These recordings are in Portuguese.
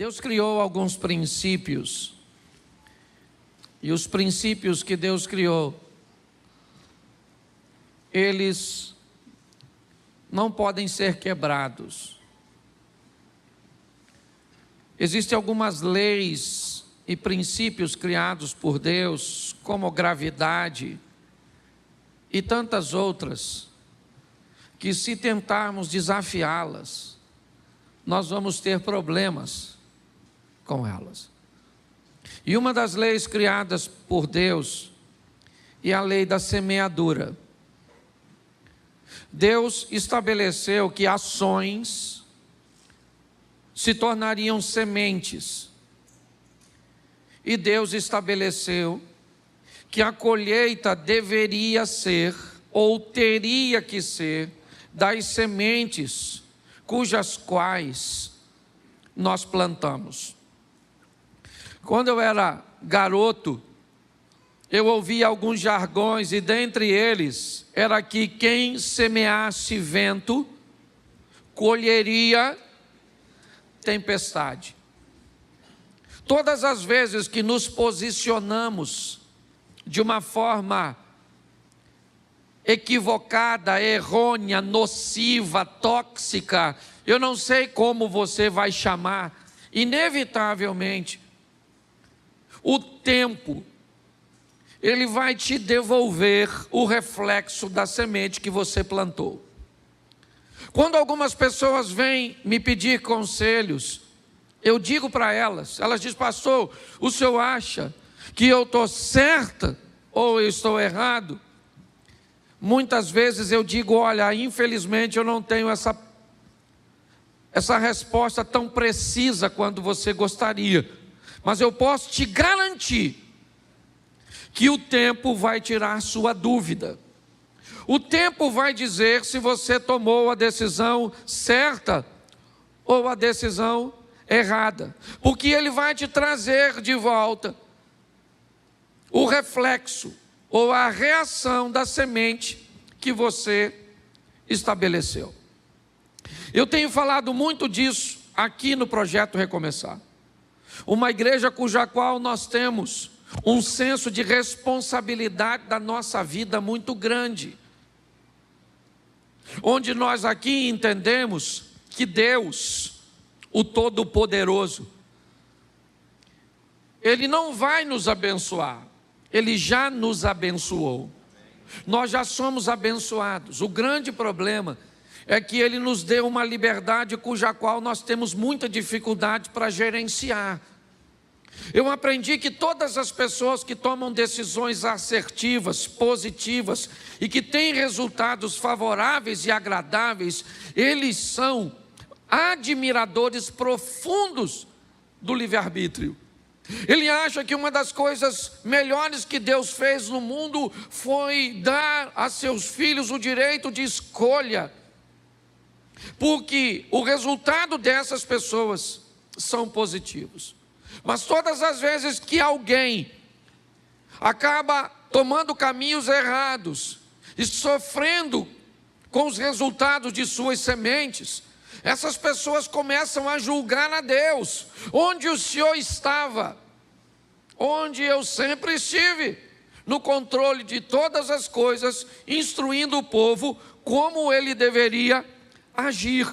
Deus criou alguns princípios, e os princípios que Deus criou, eles não podem ser quebrados. Existem algumas leis e princípios criados por Deus, como gravidade e tantas outras, que se tentarmos desafiá-las, nós vamos ter problemas com elas. E uma das leis criadas por Deus é a lei da semeadura. Deus estabeleceu que ações se tornariam sementes. E Deus estabeleceu que a colheita deveria ser, ou teria que ser, das sementes cujas quais nós plantamos. Quando eu era garoto, eu ouvia alguns jargões, e dentre eles era que quem semeasse vento colheria tempestade. Todas as vezes que nos posicionamos de uma forma equivocada, errônea, nociva, tóxica, eu não sei como você vai chamar, inevitavelmente, o tempo, ele vai te devolver o reflexo da semente que você plantou. Quando algumas pessoas vêm me pedir conselhos, eu digo para elas dizem: pastor, o senhor acha que eu estou certa ou eu estou errado? Muitas vezes eu digo: olha, infelizmente eu não tenho essa resposta tão precisa quanto você gostaria, mas eu posso te garantir que o tempo vai tirar sua dúvida. O tempo vai dizer se você tomou a decisão certa ou a decisão errada, porque ele vai te trazer de volta o reflexo ou a reação da semente que você estabeleceu. Eu tenho falado muito disso aqui no Projeto Recomeçar, uma igreja cuja qual nós temos um senso de responsabilidade da nossa vida muito grande, onde nós aqui entendemos que Deus, o Todo-Poderoso, Ele não vai nos abençoar, Ele já nos abençoou. Nós já somos abençoados. O grande problema é que Ele nos deu uma liberdade cuja qual nós temos muita dificuldade para gerenciar. Eu aprendi que todas as pessoas que tomam decisões assertivas, positivas e que têm resultados favoráveis e agradáveis, eles são admiradores profundos do livre-arbítrio. Ele acha que uma das coisas melhores que Deus fez no mundo foi dar a seus filhos o direito de escolha, porque o resultado dessas pessoas são positivos. Mas todas as vezes que alguém acaba tomando caminhos errados e sofrendo com os resultados de suas sementes, essas pessoas começam a julgar a Deus. Onde o Senhor estava? Onde eu sempre estive, no controle de todas as coisas, instruindo o povo como ele deveria agir.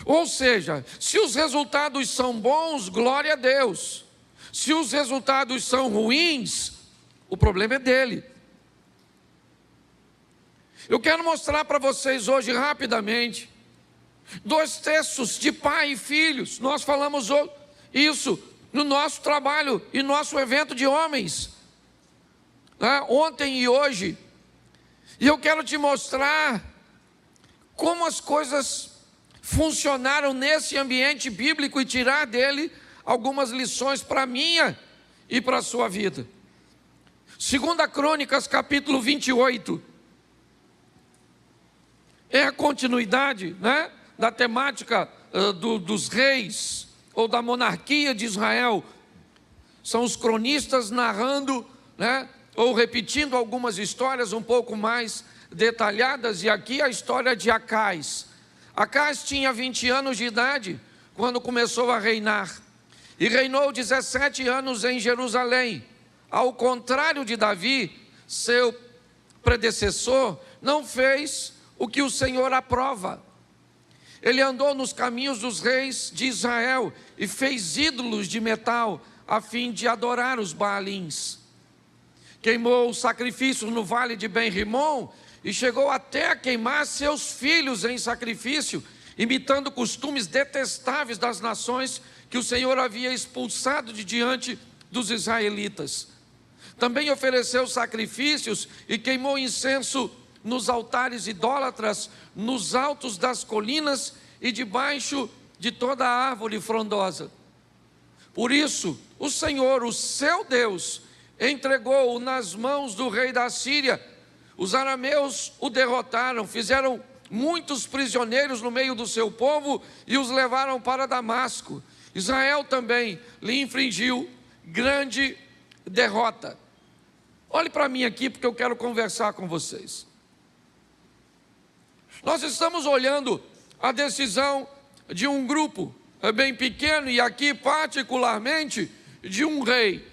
Ou seja, se os resultados são bons, glória a Deus. Se os resultados são ruins, o problema é dele. Eu quero mostrar para vocês hoje rapidamente 2 textos de pai e filhos. Nós falamos isso no nosso trabalho e nosso evento de homens, ontem e hoje. E eu quero te mostrar como as coisas funcionaram nesse ambiente bíblico e tirar dele algumas lições para a minha e para a sua vida. 2 Crônicas, capítulo 28. É a continuidade, da temática dos reis ou da monarquia de Israel. São os cronistas narrando, ou repetindo algumas histórias um pouco mais detalhadas. E aqui a história de Acais. Acais tinha 20 anos de idade quando começou a reinar, e reinou 17 anos em Jerusalém. Ao contrário de Davi, seu predecessor, não fez o que o Senhor aprova. Ele andou nos caminhos dos reis de Israel e fez ídolos de metal a fim de adorar os Baalins. Queimou sacrifícios no vale de Ben-Rimom e chegou até a queimar seus filhos em sacrifício, imitando costumes detestáveis das nações que o Senhor havia expulsado de diante dos israelitas. Também ofereceu sacrifícios e queimou incenso nos altares idólatras, nos altos das colinas e debaixo de toda a árvore frondosa. Por isso, o Senhor, o seu Deus, entregou-o nas mãos do rei da Síria. Os arameus o derrotaram, fizeram muitos prisioneiros no meio do seu povo e os levaram para Damasco. Israel também lhe infligiu grande derrota. Olhe para mim aqui, porque eu quero conversar com vocês. Nós estamos olhando a decisão de um grupo bem pequeno, e aqui particularmente de um rei.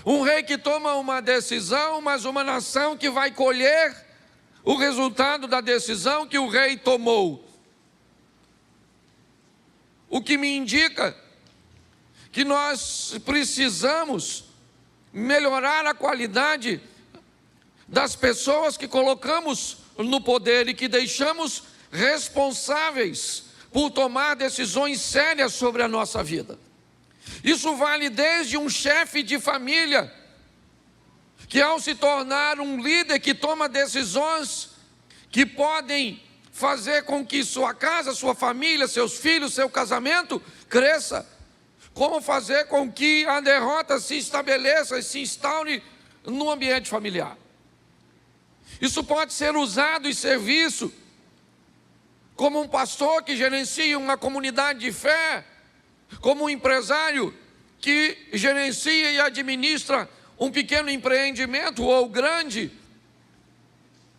Um rei que toma uma decisão, mas uma nação que vai colher o resultado da decisão que o rei tomou. O que me indica que nós precisamos melhorar a qualidade das pessoas que colocamos no poder e que deixamos responsáveis por tomar decisões sérias sobre a nossa vida. Isso vale desde um chefe de família, que ao se tornar um líder que toma decisões que podem fazer com que sua casa, sua família, seus filhos, seu casamento cresça, como fazer com que a derrota se estabeleça e se instaure no ambiente familiar. Isso pode ser usado em serviço, como um pastor que gerencia uma comunidade de fé, como um empresário que gerencia e administra um pequeno empreendimento ou grande,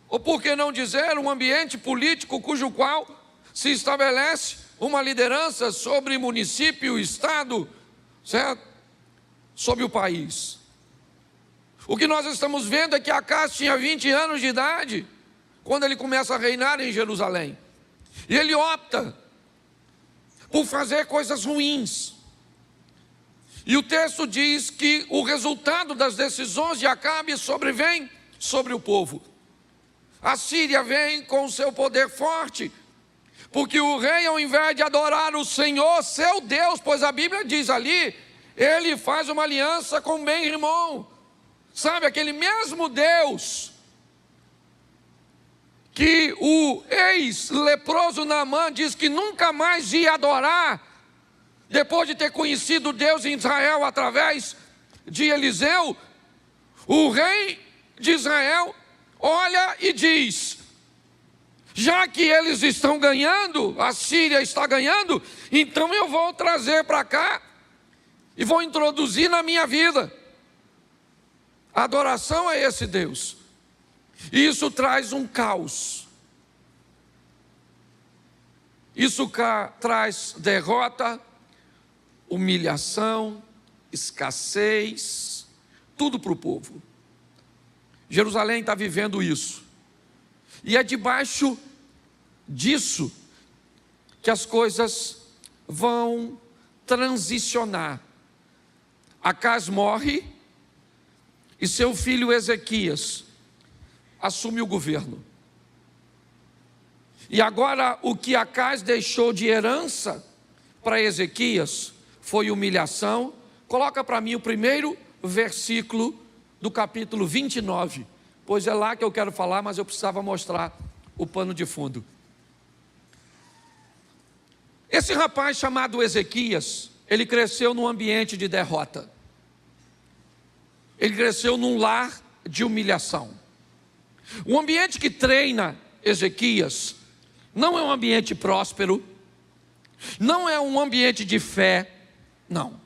ou por que não dizer um ambiente político cujo qual se estabelece uma liderança sobre município, estado, certo? Sobre o país. O que nós estamos vendo é que Acás tinha 20 anos de idade quando ele começa a reinar em Jerusalém. E ele opta por fazer coisas ruins. E o texto diz que o resultado das decisões de Acabe sobrevém sobre o povo. A Síria vem com o seu poder forte, porque o rei, ao invés de adorar o Senhor, seu Deus, pois a Bíblia diz ali, ele faz uma aliança com Ben-Rimom. Sabe, aquele mesmo Deus que o ex-leproso Naamã diz que nunca mais ia adorar, depois de ter conhecido Deus em Israel através de Eliseu, o rei de Israel olha e diz: já que eles estão ganhando, a Síria está ganhando, então eu vou trazer para cá e vou introduzir na minha vida a adoração a esse Deus. E isso traz um caos. Isso traz derrota, humilhação, escassez, tudo para o povo. Jerusalém está vivendo isso. E é debaixo disso que as coisas vão transicionar. Acás morre e seu filho Ezequias assume o governo. E agora o que Acás deixou de herança para Ezequias foi humilhação. Coloca para mim o primeiro versículo do capítulo 29, pois é lá que eu quero falar, mas eu precisava mostrar o pano de fundo. Esse rapaz chamado Ezequias, ele cresceu num ambiente de derrota. Ele cresceu num lar de humilhação. O ambiente que treina Ezequias não é um ambiente próspero, não é um ambiente de fé, não.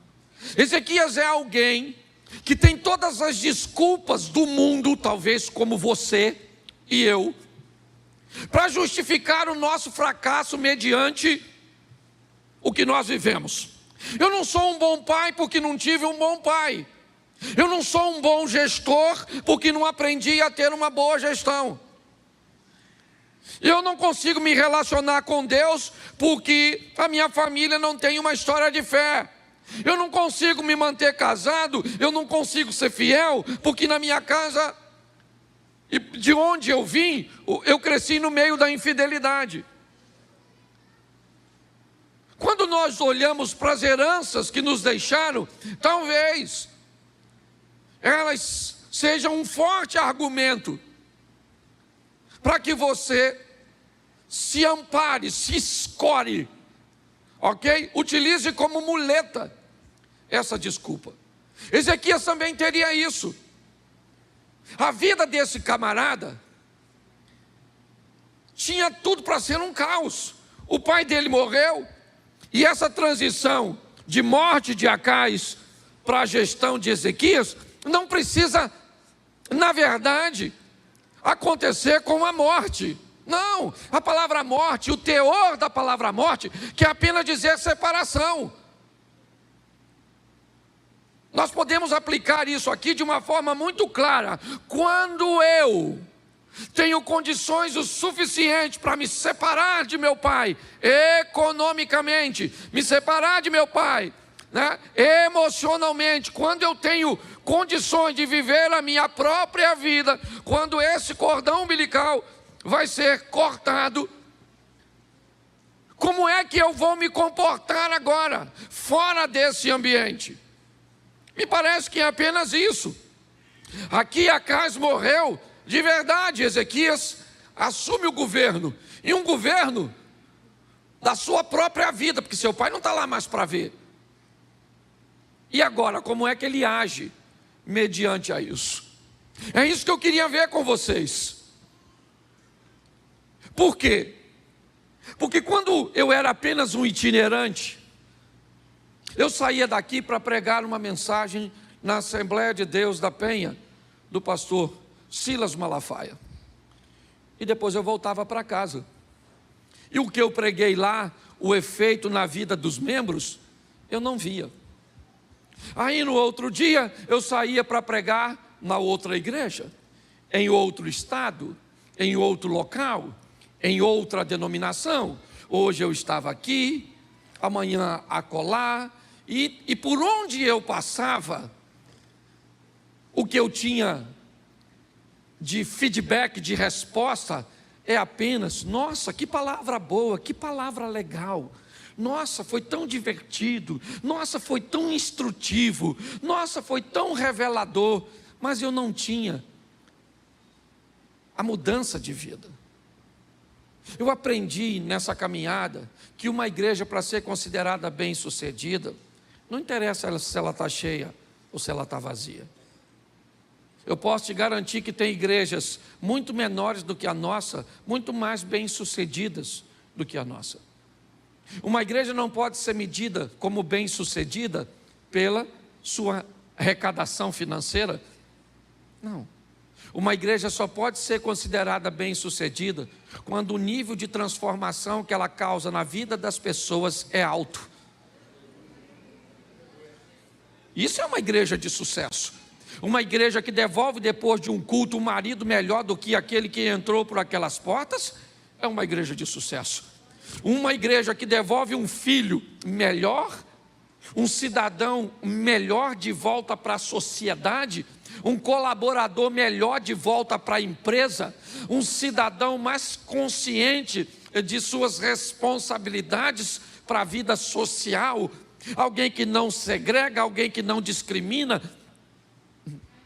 Ezequias é alguém que tem todas as desculpas do mundo, talvez como você e eu, para justificar o nosso fracasso mediante o que nós vivemos. Eu não sou um bom pai porque não tive um bom pai. Eu não sou um bom gestor porque não aprendi a ter uma boa gestão. Eu não consigo me relacionar com Deus porque a minha família não tem uma história de fé. Eu não consigo me manter casado, eu não consigo ser fiel porque na minha casa, de onde eu vim, eu cresci no meio da infidelidade. Quando nós olhamos para as heranças que nos deixaram, talvez elas sejam um forte argumento para que você se ampare, se escore, ok? Utilize como muleta essa desculpa. Ezequias também teria isso. A vida desse camarada tinha tudo para ser um caos. O pai dele morreu, e essa transição de morte de Acais para a gestão de Ezequias não precisa, na verdade, acontecer com a morte. Não, a palavra morte, o teor da palavra morte, quer apenas dizer separação. Nós podemos aplicar isso aqui de uma forma muito clara. Quando eu tenho condições o suficiente para me separar de meu pai, economicamente, me separar de meu pai, né? Emocionalmente, quando eu tenho condições de viver a minha própria vida, quando esse cordão umbilical vai ser cortado, como é que eu vou me comportar agora, fora desse ambiente? Me parece que é apenas isso. Aqui Acais morreu, de verdade. Ezequias assume o governo, e um governo da sua própria vida, porque seu pai não está lá mais para ver. E agora, como é que ele age mediante a isso? É isso que eu queria ver com vocês. Por quê? Porque quando eu era apenas um itinerante, eu saía daqui para pregar uma mensagem na Assembleia de Deus da Penha, do pastor Silas Malafaia. E depois eu voltava para casa. E o que eu preguei lá, o efeito na vida dos membros, eu não via. Aí no outro dia, eu saía para pregar na outra igreja, em outro estado, em outro local, em outra denominação. Hoje eu estava aqui, amanhã acolá, e por onde eu passava, o que eu tinha de feedback, de resposta, é apenas: nossa, que palavra boa, que palavra legal, nossa, foi tão divertido, nossa, foi tão instrutivo, nossa, foi tão revelador. Mas eu não tinha a mudança de vida. Eu aprendi nessa caminhada que uma igreja, para ser considerada bem-sucedida, não interessa se ela está cheia ou se ela está vazia. Eu posso te garantir que tem igrejas muito menores do que a nossa, muito mais bem-sucedidas do que a nossa. Uma igreja não pode ser medida como bem-sucedida pela sua arrecadação financeira. Não. Uma igreja só pode ser considerada bem-sucedida quando o nível de transformação que ela causa na vida das pessoas é alto. Isso é uma igreja de sucesso. Uma igreja que devolve depois de um culto um marido melhor do que aquele que entrou por aquelas portas, é uma igreja de sucesso. Uma igreja que devolve um filho melhor, um cidadão melhor de volta para a sociedade, um colaborador melhor de volta para a empresa, um cidadão mais consciente de suas responsabilidades para a vida social, alguém que não segrega, alguém que não discrimina.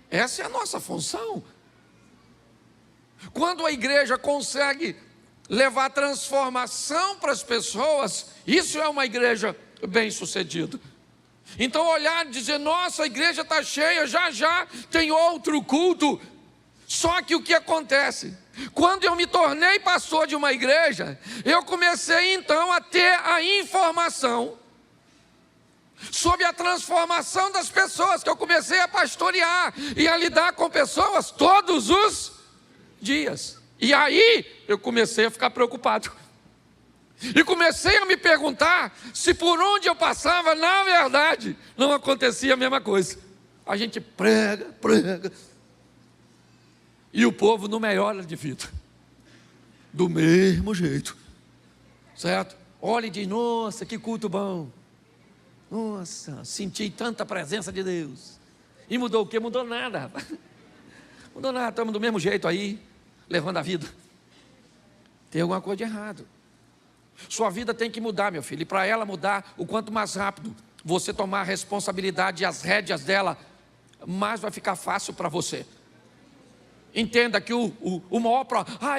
Essa é a nossa função. Quando a igreja consegue levar transformação para as pessoas, isso é uma igreja bem-sucedida. Então olhar e dizer: nossa, a igreja está cheia, já já tem outro culto. Só que o que acontece? Quando eu me tornei pastor de uma igreja, eu comecei então a ter a informação sobre a transformação das pessoas, que eu comecei a pastorear e a lidar com pessoas todos os dias. E aí eu comecei a ficar preocupado. E comecei a me perguntar se por onde eu passava, na verdade, não acontecia a mesma coisa. A gente prega, e o povo não melhora de vida. Do mesmo jeito. Certo? Olha e diz, nossa, que culto bom. Nossa, senti tanta presença de Deus. E mudou o quê? Mudou nada, rapaz. Mudou nada, estamos do mesmo jeito aí, levando a vida. Tem alguma coisa de errado. Sua vida tem que mudar, meu filho. E para ela mudar, o quanto mais rápido você tomar a responsabilidade e as rédeas dela, mais vai ficar fácil para você. Entenda que o maior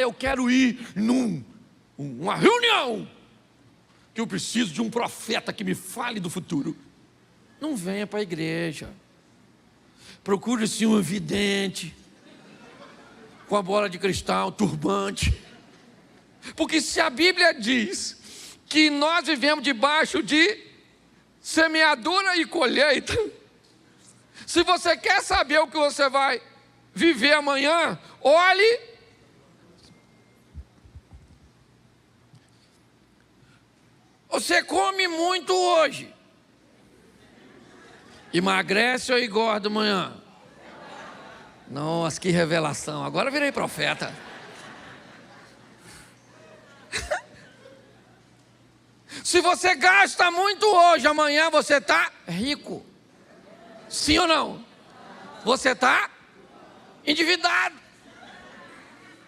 eu quero ir numa reunião, que eu preciso de um profeta que me fale do futuro. Não venha para a igreja. Procure-se um vidente, com a bola de cristal, turbante. Porque se a Bíblia diz que nós vivemos debaixo de semeadura e colheita, se você quer saber o que você vai viver amanhã, olhe. Você come muito hoje, emagrece ou engorda amanhã? Nossa, que revelação, agora eu virei profeta. Se você gasta muito hoje, amanhã você está rico. Sim ou não? Você está endividado.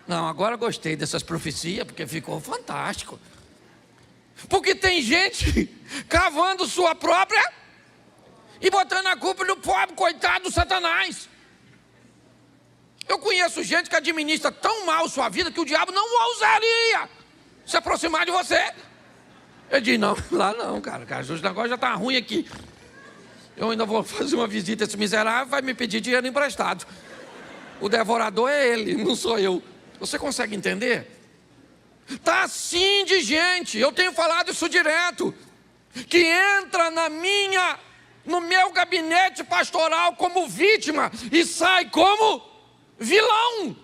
Não, agora gostei dessas profecias, porque ficou fantástico. Porque tem gente cavando sua própria e botando a culpa no pobre, coitado do Satanás. Eu conheço gente que administra tão mal sua vida que o diabo não ousaria se aproximar de você. Eu disse, não, lá não, cara, o negócio já está ruim aqui. Eu ainda vou fazer uma visita a esse miserável, vai me pedir dinheiro emprestado. O devorador é ele, não sou eu. Você consegue entender? Está assim de gente, eu tenho falado isso direto, que entra no meu gabinete pastoral como vítima e sai como vilão.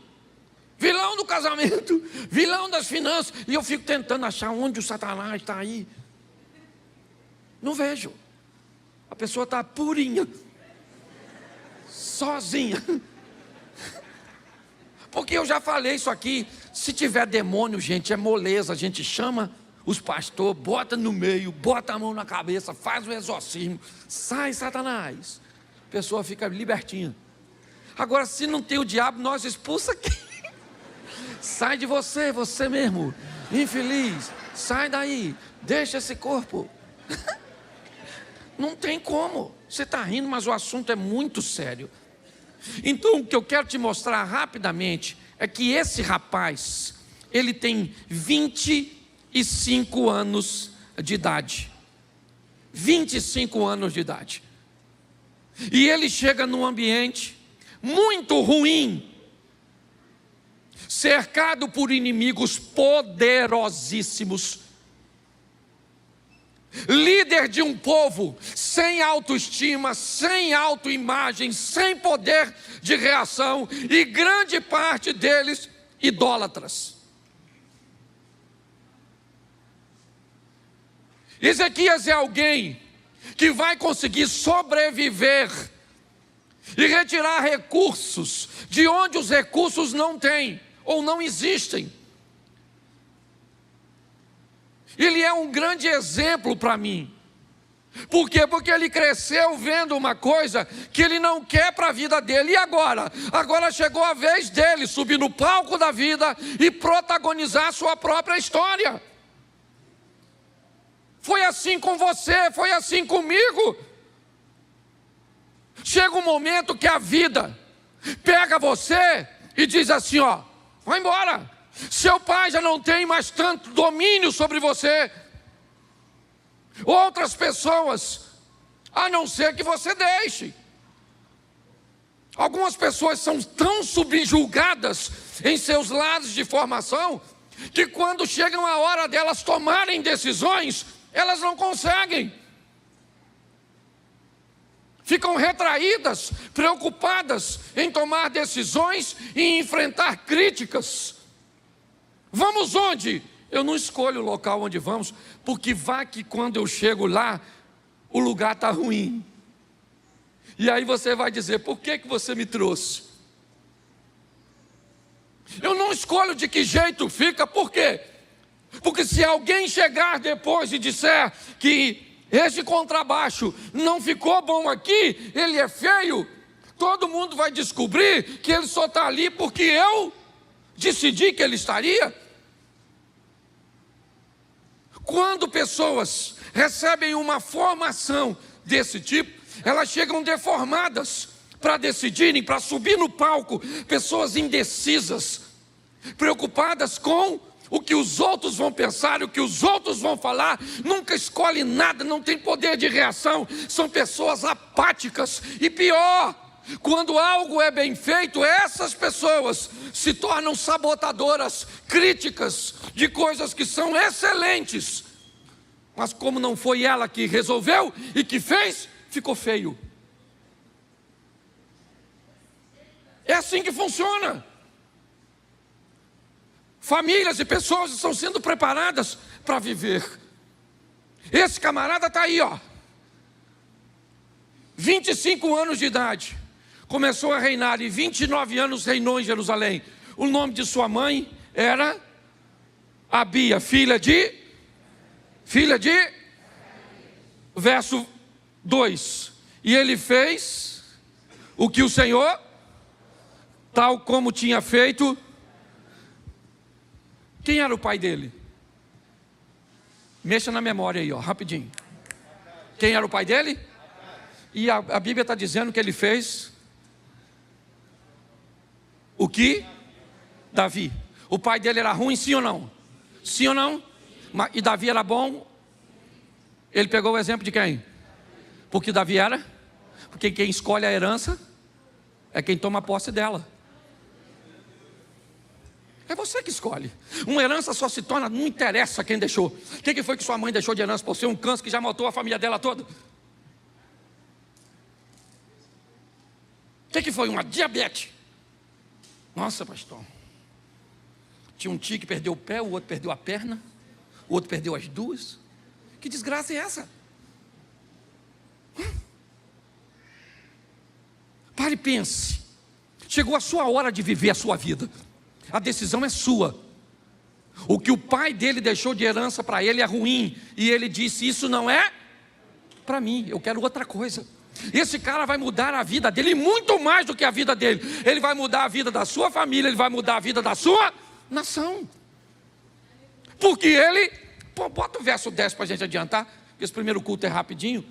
Vilão do casamento, vilão das finanças. E eu fico tentando achar onde o Satanás está aí. Não vejo. A pessoa está purinha, sozinha. Porque eu já falei isso aqui. Se tiver demônio, gente, é moleza. A gente chama os pastores, bota no meio, bota a mão na cabeça, faz o exorcismo. Sai, Satanás. A pessoa fica libertinha. Agora, se não tem o diabo, nós expulsa quem? Sai de você, você mesmo, infeliz, sai daí, deixa esse corpo. Não tem como, você está rindo, mas o assunto é muito sério. Então, o que eu quero te mostrar rapidamente é que esse rapaz, ele tem 25 anos de idade. 25 anos de idade. E ele chega num ambiente muito ruim, cercado por inimigos poderosíssimos, líder de um povo sem autoestima, sem autoimagem, sem poder de reação, e grande parte deles idólatras. Ezequias é alguém que vai conseguir sobreviver e retirar recursos de onde os recursos não têm ou não existem. Ele é um grande exemplo para mim. Por quê? Porque ele cresceu vendo uma coisa que ele não quer para a vida dele. E agora? Agora chegou a vez dele subir no palco da vida e protagonizar a sua própria história. Foi assim com você, foi assim comigo. Chega um momento que a vida pega você e diz assim, ó, vai embora. Seu pai já não tem mais tanto domínio sobre você. Outras pessoas, a não ser que você deixe. Algumas pessoas são tão subjugadas em seus lados de formação, que quando chega a hora delas tomarem decisões, elas não conseguem. Ficam retraídas, preocupadas em tomar decisões e enfrentar críticas. Vamos onde? Eu não escolho o local onde vamos, porque vai que quando eu chego lá, o lugar está ruim. E aí você vai dizer, por que você me trouxe? Eu não escolho de que jeito fica, por quê? Porque se alguém chegar depois e disser que esse contrabaixo não ficou bom aqui, ele é feio, todo mundo vai descobrir que ele só está ali porque eu decidi que ele estaria. Quando pessoas recebem uma formação desse tipo, elas chegam deformadas para decidirem, para subir no palco. Pessoas indecisas, preocupadas com o que os outros vão pensar, o que os outros vão falar, nunca escolhe nada, não tem poder de reação, são pessoas apáticas. E pior, quando algo é bem feito, essas pessoas se tornam sabotadoras, críticas de coisas que são excelentes, mas como não foi ela que resolveu e que fez, ficou feio. É assim que funciona. Famílias e pessoas estão sendo preparadas para viver. Esse camarada está aí, 25 anos de idade, começou a reinar, e 29 anos reinou em Jerusalém. O nome de sua mãe era Abia, filha de verso 2. E ele fez o que o Senhor, tal como tinha feito. Quem era o pai dele? Mexa na memória aí, rapidinho. Quem era o pai dele? E a Bíblia está dizendo que ele fez o que? Davi. O pai dele era ruim, sim ou não? Sim ou não? E Davi era bom? Ele pegou o exemplo de quem? Porque Davi era? Porque quem escolhe a herança é quem toma posse dela. É você que escolhe. Uma herança só se torna, não interessa quem deixou. O que foi que sua mãe deixou de herança por ser um câncer que já matou a família dela toda? O que foi? Uma diabetes. Nossa, pastor. Tinha um tio que perdeu o pé, o outro perdeu a perna, o outro perdeu as duas. Que desgraça é essa? Pare e pense. Chegou a sua hora de viver a sua vida. A decisão é sua. O que o pai dele deixou de herança para ele é ruim, e ele disse, isso não é para mim, eu quero outra coisa. Esse cara vai mudar a vida dele, muito mais do que a vida dele. Ele vai mudar a vida da sua família, ele vai mudar a vida da sua nação. Porque ele, bota o verso 10 para a gente adiantar, que esse primeiro culto é rapidinho.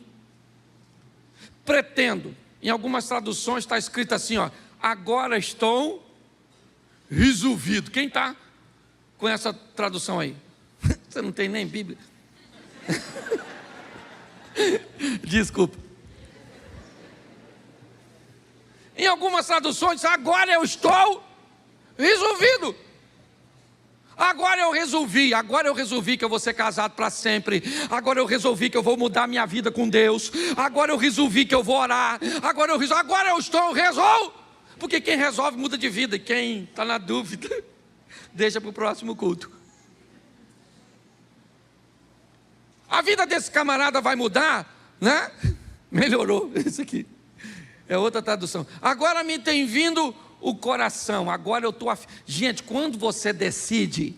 Pretendo, em algumas traduções está escrito assim, agora estou resolvido. Quem está com essa tradução aí? Você não tem nem Bíblia? Desculpa. Em algumas traduções, agora eu estou resolvido. Agora eu resolvi que eu vou ser casado para sempre. Agora eu resolvi que eu vou mudar minha vida com Deus. Agora eu resolvi que eu vou orar. Agora eu estou resolvido. Porque quem resolve muda de vida. E quem está na dúvida, deixa para o próximo culto. A vida desse camarada vai mudar, né? Melhorou, isso aqui é outra tradução. Agora me tem vindo o coração. Agora eu estou Gente, quando você decide,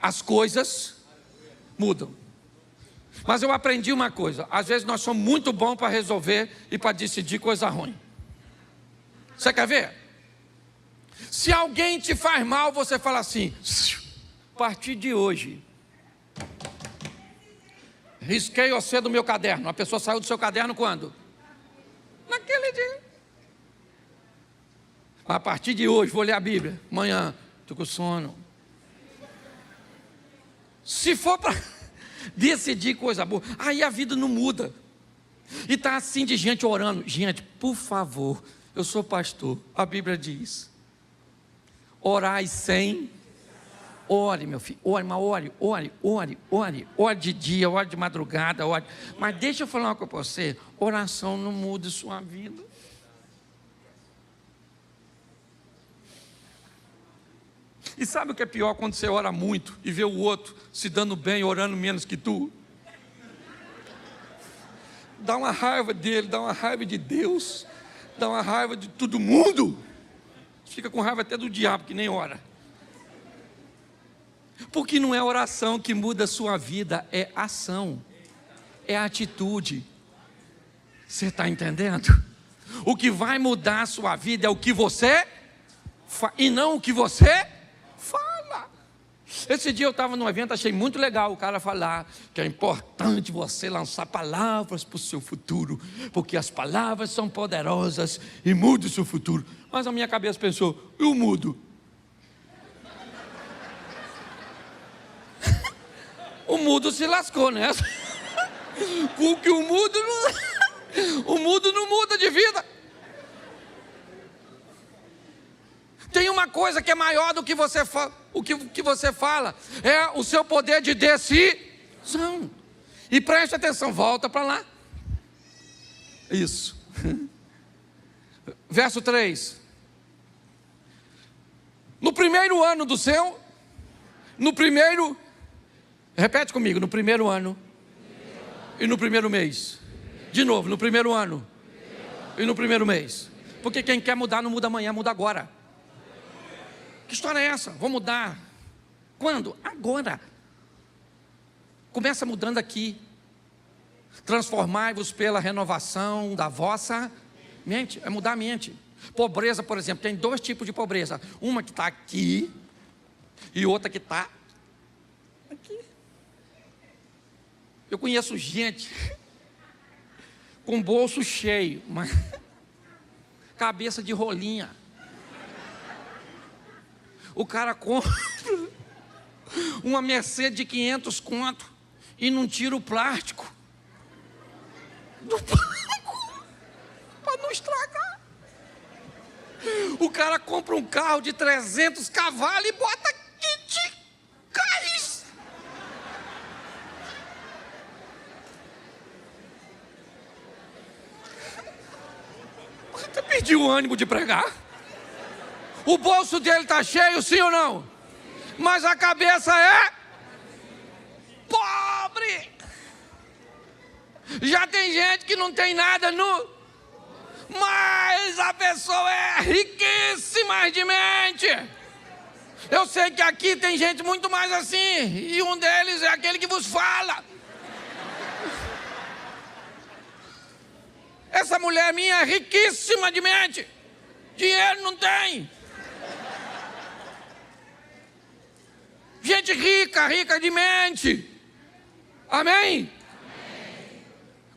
as coisas mudam. Mas eu aprendi uma coisa. Às vezes nós somos muito bons para resolver e para decidir coisa ruim. Você quer ver? Se alguém te faz mal, você fala assim, a partir de hoje, risquei você do meu caderno. A pessoa saiu do seu caderno quando? Naquele dia. A partir de hoje, vou ler a Bíblia. Amanhã, estou com sono. Se for para decidir coisa boa, aí a vida não muda. E está assim de gente orando. Gente, por favor, eu sou pastor. A Bíblia diz, orai sem... Ore, meu filho, ore, mas ore de dia, ore de madrugada, ore. Mas deixa eu falar uma coisa para você, oração não muda sua vida. E sabe o que é pior? Quando você ora muito e vê o outro se dando bem, orando menos que tu. Dá uma raiva dele, dá uma raiva de Deus, dá uma raiva de todo mundo. Fica com raiva até do diabo, que nem ora. Porque não é oração que muda a sua vida, é ação, é atitude. Você está entendendo? O que vai mudar a sua vida é o que você faz, e não o que você fala. Esse dia eu estava num evento, achei muito legal o cara falar que é importante você lançar palavras para o seu futuro, porque as palavras são poderosas e mudam o seu futuro. Mas a minha cabeça pensou, eu mudo. O mudo se lascou, né? Porque o mudo não muda de vida. Tem uma coisa que é maior do que você fala, o que você fala é o seu poder de decisão. E preste atenção, volta para lá. Isso. Verso 3. No primeiro ano do seu, repete comigo, no primeiro ano e no primeiro mês. De novo, no primeiro ano e no primeiro mês. Porque quem quer mudar não muda amanhã, muda agora. Que história é essa? Vou mudar. Quando? Agora. Começa mudando aqui. Transformai-vos pela renovação da vossa mente. É mudar a mente. Pobreza, por exemplo, tem dois tipos de pobreza. Uma que está aqui e outra que está aqui. Eu conheço gente com bolso cheio, mas cabeça de rolinha. O cara compra uma Mercedes de 500 conto e não tira o plástico do banco para não estragar. O cara compra um carro de 300 cavalos e bota kit Caris. Você perdeu o ânimo de pregar? O bolso dele está cheio, sim ou não? Mas a cabeça é pobre. Já tem gente que não tem nada mas a pessoa é riquíssima de mente. Eu sei que aqui tem gente muito mais assim, e um deles é aquele que vos fala. Essa mulher minha é riquíssima de mente. Dinheiro não tem. Gente rica de mente. Amém?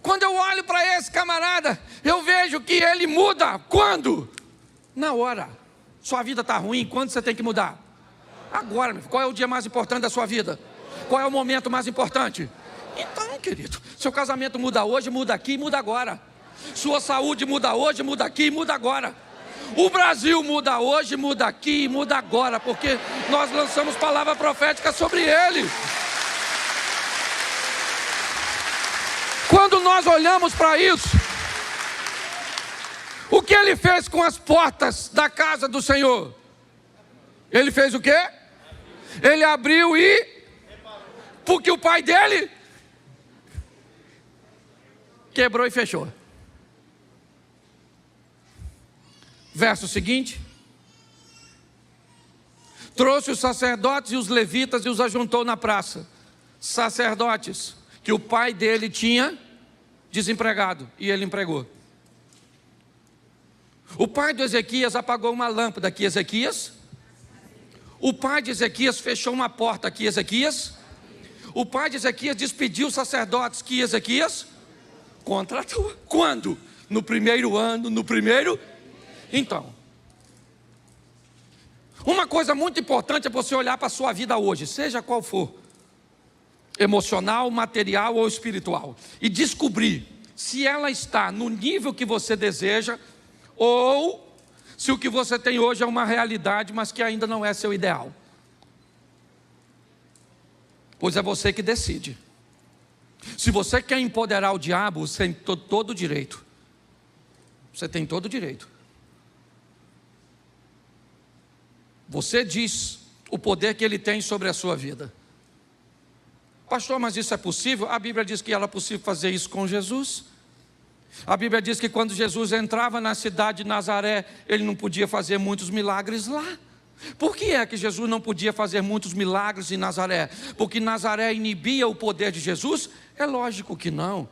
Quando eu olho para esse camarada, eu vejo que ele muda. Quando? Na hora. Sua vida está ruim, quando você tem que mudar? Agora, meu filho. Qual é o dia mais importante da sua vida? Qual é o momento mais importante? Então, querido, seu casamento muda hoje, muda aqui, muda agora. Sua saúde muda hoje, muda aqui, muda agora. O Brasil muda hoje, muda aqui, muda agora, porque nós lançamos palavra profética sobre ele. Quando nós olhamos para isso, o que ele fez com as portas da casa do Senhor? Ele fez o quê? Ele abriu porque o pai dele quebrou e fechou. Verso seguinte. Trouxe os sacerdotes e os levitas e os ajuntou na praça. Sacerdotes que o pai dele tinha desempregado e ele empregou. O pai do Ezequias apagou uma lâmpada aqui, Ezequias. O pai de Ezequias fechou uma porta aqui, Ezequias. O pai de Ezequias despediu os sacerdotes que Ezequias contratou. Quando? No primeiro ano, Então, uma coisa muito importante é você olhar para a sua vida hoje, seja qual for, emocional, material ou espiritual, e descobrir se ela está no nível que você deseja, ou se o que você tem hoje é uma realidade, mas que ainda não é seu ideal. Pois é você que decide. Se você quer empoderar o diabo, você tem todo o direito. Você tem todo o direito. Você diz o poder que Ele tem sobre a sua vida. Pastor, mas isso é possível? A Bíblia diz que era possível fazer isso com Jesus. A Bíblia diz que quando Jesus entrava na cidade de Nazaré, Ele não podia fazer muitos milagres lá. Por que é que Jesus não podia fazer muitos milagres em Nazaré? Porque Nazaré inibia o poder de Jesus? É lógico que não.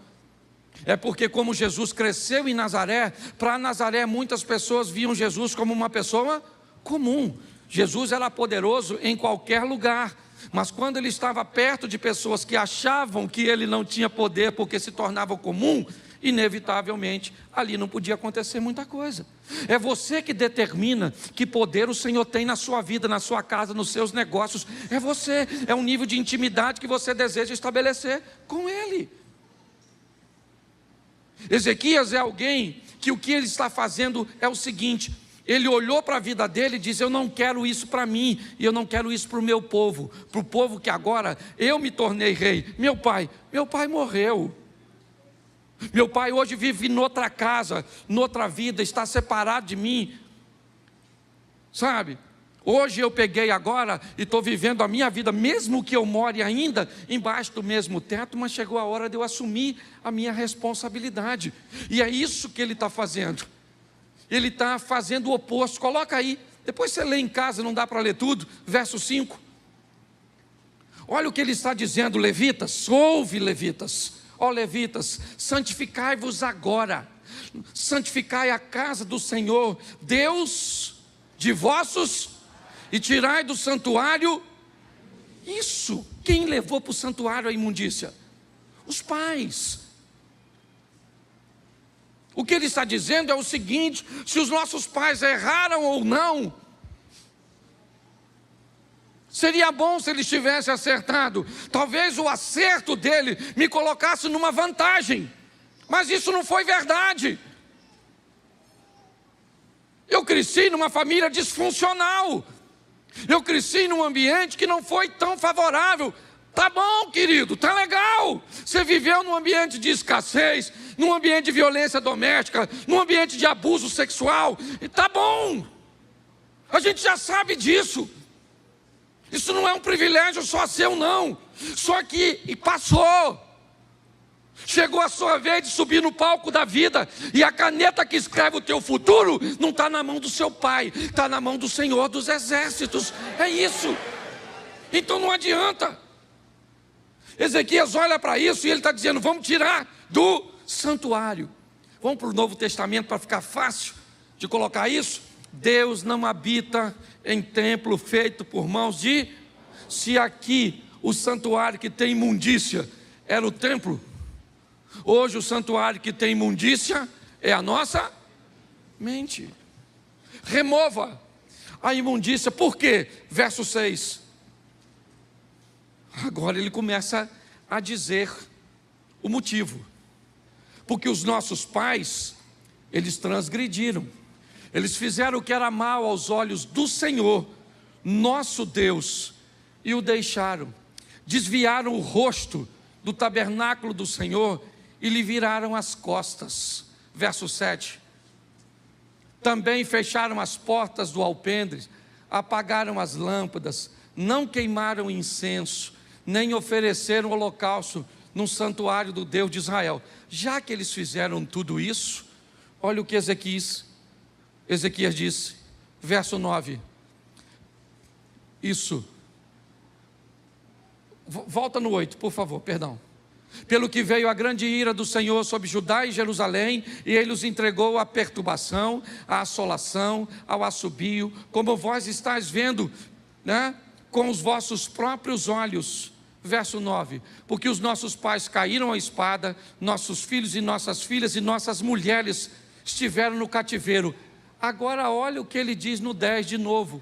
É porque como Jesus cresceu em Nazaré, para Nazaré muitas pessoas viam Jesus como uma pessoa comum. Jesus era poderoso em qualquer lugar, mas quando Ele estava perto de pessoas que achavam que Ele não tinha poder porque se tornava comum, inevitavelmente ali não podia acontecer muita coisa. É você que determina que poder o Senhor tem na sua vida, na sua casa, nos seus negócios. É você, é um nível de intimidade que você deseja estabelecer com Ele. Ezequias é alguém que o que ele está fazendo é o seguinte: ele olhou para a vida dele e disse: eu não quero isso para mim, e eu não quero isso para o meu povo, para o povo que agora eu me tornei rei. Meu pai morreu. Meu pai hoje vive noutra casa, noutra vida, está separado de mim. Sabe? Hoje eu peguei agora e estou vivendo a minha vida, mesmo que eu more ainda embaixo do mesmo teto, mas chegou a hora de eu assumir a minha responsabilidade. E é isso que ele está fazendo. Ele está fazendo o oposto. Coloca aí, depois você lê em casa, não dá para ler tudo, verso 5. Olha o que ele está dizendo, levitas, ouve levitas. Ó levitas, santificai-vos agora, santificai a casa do Senhor, Deus de vossos, e tirai do santuário isso. Quem levou para o santuário a imundícia? Os pais. O que ele está dizendo é o seguinte: se os nossos pais erraram ou não, seria bom se eles tivessem acertado. Talvez o acerto dele me colocasse numa vantagem, mas isso não foi verdade. Eu cresci numa família disfuncional. Eu cresci num ambiente que não foi tão favorável. Tá bom, querido, tá legal. Você viveu num ambiente de escassez, num ambiente de violência doméstica, num ambiente de abuso sexual. E tá bom. A gente já sabe disso. Isso não é um privilégio só seu, não. Só que passou. Chegou a sua vez de subir no palco da vida, e a caneta que escreve o teu futuro não está na mão do seu pai, está na mão do Senhor dos Exércitos. É isso. Então não adianta. Ezequias olha para isso e ele está dizendo: vamos tirar do santuário. Vamos para o Novo Testamento para ficar fácil de colocar isso. Deus não habita em templo feito por mãos de... Se aqui o santuário que tem imundícia era o templo, hoje o santuário que tem imundícia é a nossa mente. Remova a imundícia. Por quê? Verso 6. Agora ele começa a dizer o motivo. Porque os nossos pais, eles transgrediram. Eles fizeram o que era mal aos olhos do Senhor, nosso Deus, e o deixaram. Desviaram o rosto do tabernáculo do Senhor e lhe viraram as costas. Verso 7. Também fecharam as portas do alpendre, apagaram as lâmpadas, não queimaram incenso, nem ofereceram holocausto no santuário do Deus de Israel. Já que eles fizeram tudo isso, olha o que Ezequias disse, verso 9. Isso. Volta no 8, por favor, perdão. Pelo que veio a grande ira do Senhor sobre Judá e Jerusalém, e ele os entregou à perturbação, à assolação, ao assobio, como vós estáis vendo, né, com os vossos próprios olhos. Verso 9. Porque os nossos pais caíram à espada, nossos filhos e nossas filhas e nossas mulheres estiveram no cativeiro. Agora olha o que ele diz no 10 de novo.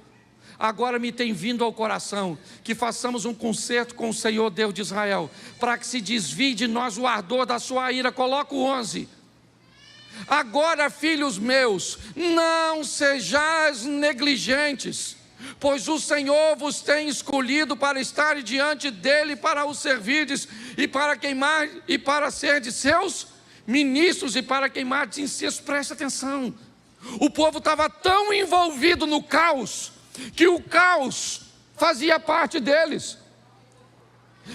Agora me tem vindo ao coração que façamos um concerto com o Senhor Deus de Israel, para que se desvie de nós o ardor da sua ira. Coloca o 11. Agora, filhos meus, não sejais negligentes, pois o Senhor vos tem escolhido para estar diante dele, para o servirdes, e para queimar, e para ser de seus ministros, e para queimar de incenso. Presta atenção. O povo estava tão envolvido no caos, que o caos fazia parte deles.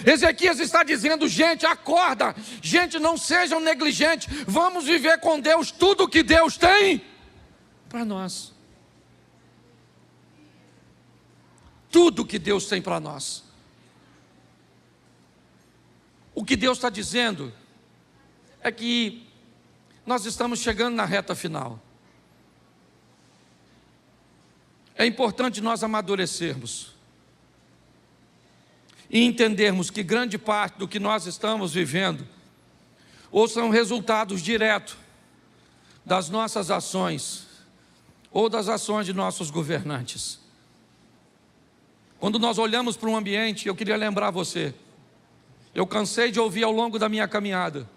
Ezequias está dizendo: gente, acorda, gente, não sejam negligentes, vamos viver com Deus tudo o que Deus tem para nós. Tudo que Deus tem para nós. O que Deus está dizendo é que nós estamos chegando na reta final. É importante nós amadurecermos e entendermos que grande parte do que nós estamos vivendo ou são resultados diretos das nossas ações ou das ações de nossos governantes. Quando nós olhamos para um ambiente, eu queria lembrar você, eu cansei de ouvir ao longo da minha caminhada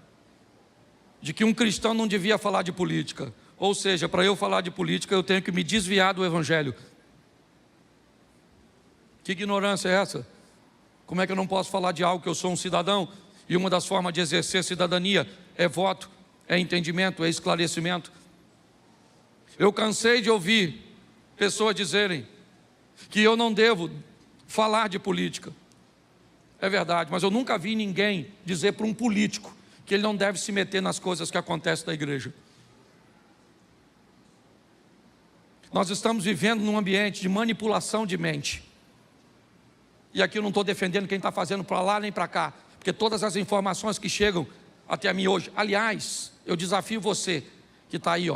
de que um cristão não devia falar de política. Ou seja, para eu falar de política, eu tenho que me desviar do evangelho. Que ignorância é essa? Como é que eu não posso falar de algo que eu sou um cidadão? E uma das formas de exercer cidadania é voto, é entendimento, é esclarecimento. Eu cansei de ouvir pessoas dizerem que eu não devo falar de política. É verdade, mas eu nunca vi ninguém dizer para um político que ele não deve se meter nas coisas que acontecem na igreja. Nós estamos vivendo num ambiente de manipulação de mente. E aqui eu não estou defendendo quem está fazendo para lá nem para cá, porque todas as informações que chegam até mim hoje, aliás, eu desafio você que está aí,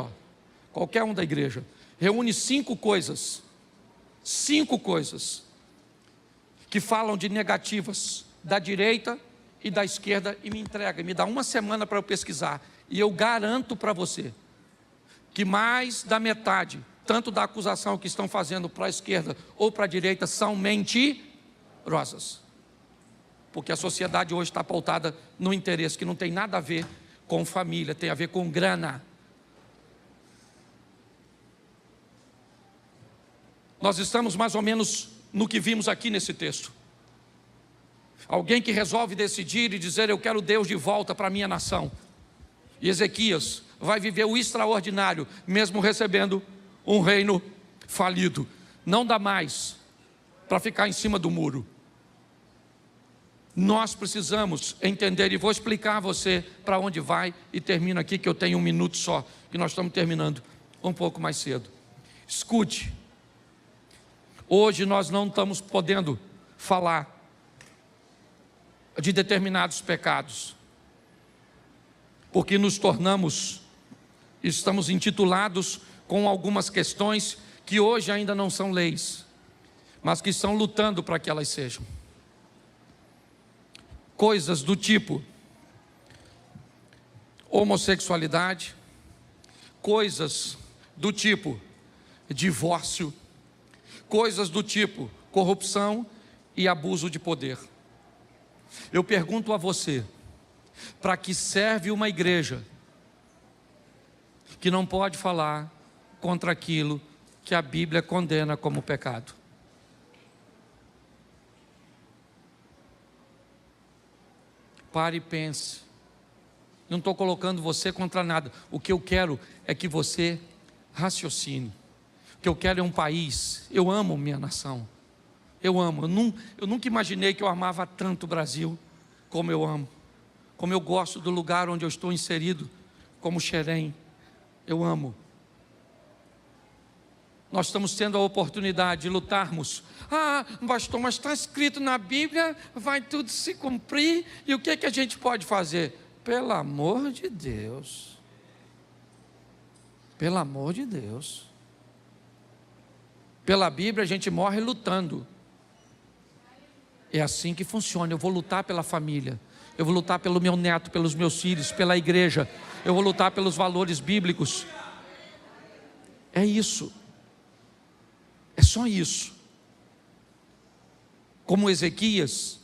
qualquer um da igreja, reúne 5 coisas que falam de negativas da direita e da esquerda e me entrega, me dá uma semana para eu pesquisar, e eu garanto para você que mais da metade, tanto da acusação que estão fazendo para a esquerda ou para a direita, são mentirosas, porque a sociedade hoje está pautada no interesse que não tem nada a ver com família, tem a ver com grana. Nós estamos mais ou menos no que vimos aqui nesse texto. Alguém que resolve decidir e dizer: eu quero Deus de volta para a minha nação. E Ezequias vai viver o extraordinário, mesmo recebendo um reino falido. Não dá mais para ficar em cima do muro. Nós precisamos entender, e vou explicar a você para onde vai, e termino aqui que eu tenho 1 minuto só, que nós estamos terminando um pouco mais cedo. Escute, hoje nós não estamos podendo falar de determinados pecados, porque nos tornamos, estamos intitulados com algumas questões que hoje ainda não são leis, mas que estão lutando para que elas sejam. Coisas do tipo homossexualidade, coisas do tipo divórcio, coisas do tipo corrupção e abuso de poder. Eu pergunto a você, para que serve uma igreja que não pode falar contra aquilo que a Bíblia condena como pecado? Pare e pense. Não estou colocando você contra nada. O que eu quero é que você raciocine. O que eu quero é um país. Eu amo minha nação. Eu amo. Eu nunca imaginei que eu amava tanto o Brasil como eu amo. Como eu gosto do lugar onde eu estou inserido, como Xerém. Eu amo. Nós estamos tendo a oportunidade de lutarmos. Ah, pastor, mas está escrito na Bíblia, vai tudo se cumprir, e o que é que a gente pode fazer? Pelo amor de Deus. Pelo amor de Deus. Pela Bíblia a gente morre lutando. É assim que funciona. Eu vou lutar pela família, eu vou lutar pelo meu neto, pelos meus filhos, pela igreja, eu vou lutar pelos valores bíblicos. É isso. É só isso. Como Ezequias,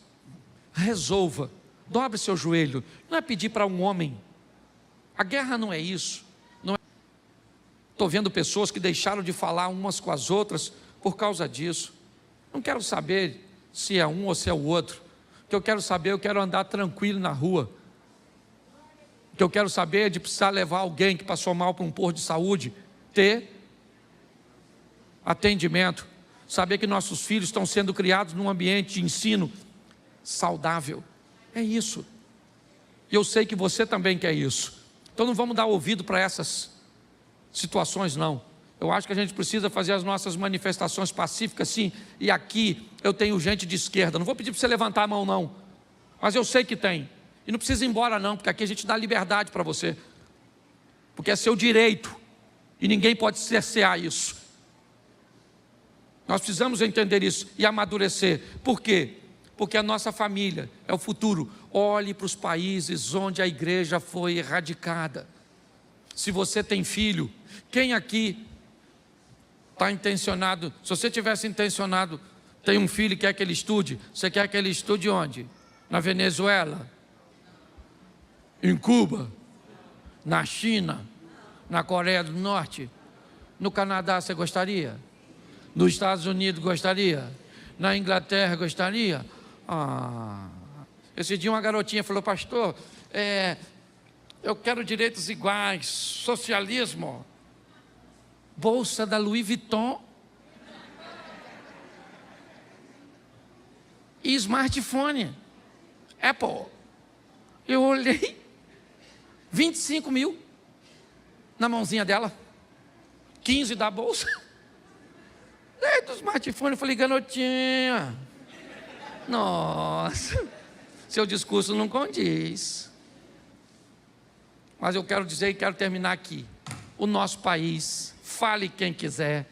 resolva, dobre seu joelho. Não é pedir para um homem. A guerra não é isso. Estou vendo pessoas que deixaram de falar umas com as outras por causa disso. Não quero saber se é um ou se é o outro. O que eu quero saber, eu quero andar tranquilo na rua. O que eu quero saber é de precisar levar alguém que passou mal para um posto de saúde, ter atendimento. saber que nossos filhos estão sendo criados num ambiente de ensino saudável. É isso. E eu sei que você também quer isso. Então não vamos dar ouvido para essas situações, não. Eu acho que a gente precisa fazer as nossas manifestações pacíficas, sim. E aqui eu tenho gente de esquerda. Não vou pedir para você levantar a mão, não. Mas eu sei que tem. E não precisa ir embora, não, porque aqui a gente dá liberdade para você. Porque é seu direito. E ninguém pode cercear isso. Nós precisamos entender isso e amadurecer. Por quê? Porque a nossa família é o futuro. Olhe para os países onde a igreja foi erradicada. Se você tem filho, quem aqui está intencionado? Se você tivesse intencionado, tem um filho que quer que ele estude, você quer que ele estude onde? Na Venezuela? Em Cuba? Na China? Na Coreia do Norte? No Canadá você gostaria? Nos Estados Unidos gostaria? Na Inglaterra gostaria? Esse dia uma garotinha falou: pastor, eu quero direitos iguais, socialismo, bolsa da Louis Vuitton e smartphone, Apple. Eu olhei, 25 mil na mãozinha dela, 15 da bolsa, do smartphone. Eu falei: garotinha, nossa, seu discurso não condiz. Mas eu quero dizer e quero terminar aqui. O nosso país, fale quem quiser,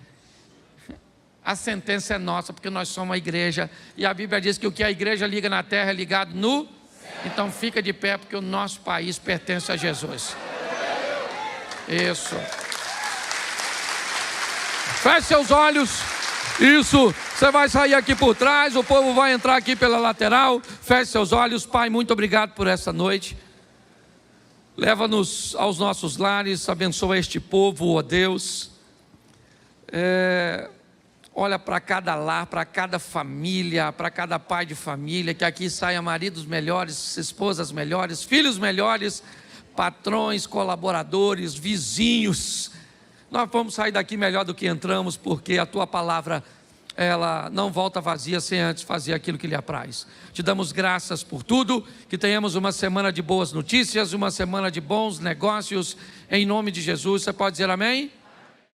a sentença é nossa, porque nós somos a igreja, e a Bíblia diz que o que a igreja liga na terra é ligado no céu. Então fica de pé, porque o nosso país pertence a Jesus. Isso. Feche seus olhos. Isso, você vai sair aqui por trás, o povo vai entrar aqui pela lateral. Feche seus olhos. Pai, muito obrigado por essa noite. Leva-nos aos nossos lares, abençoa este povo, ó Deus. Olha para cada lar, para cada família, para cada pai de família, que aqui saia maridos melhores, esposas melhores, filhos melhores, patrões, colaboradores, vizinhos. Nós vamos sair daqui melhor do que entramos, porque a Tua palavra, ela não volta vazia sem antes fazer aquilo que lhe apraz. Te damos graças por tudo, que tenhamos uma semana de boas notícias, uma semana de bons negócios, em nome de Jesus. Você pode dizer amém?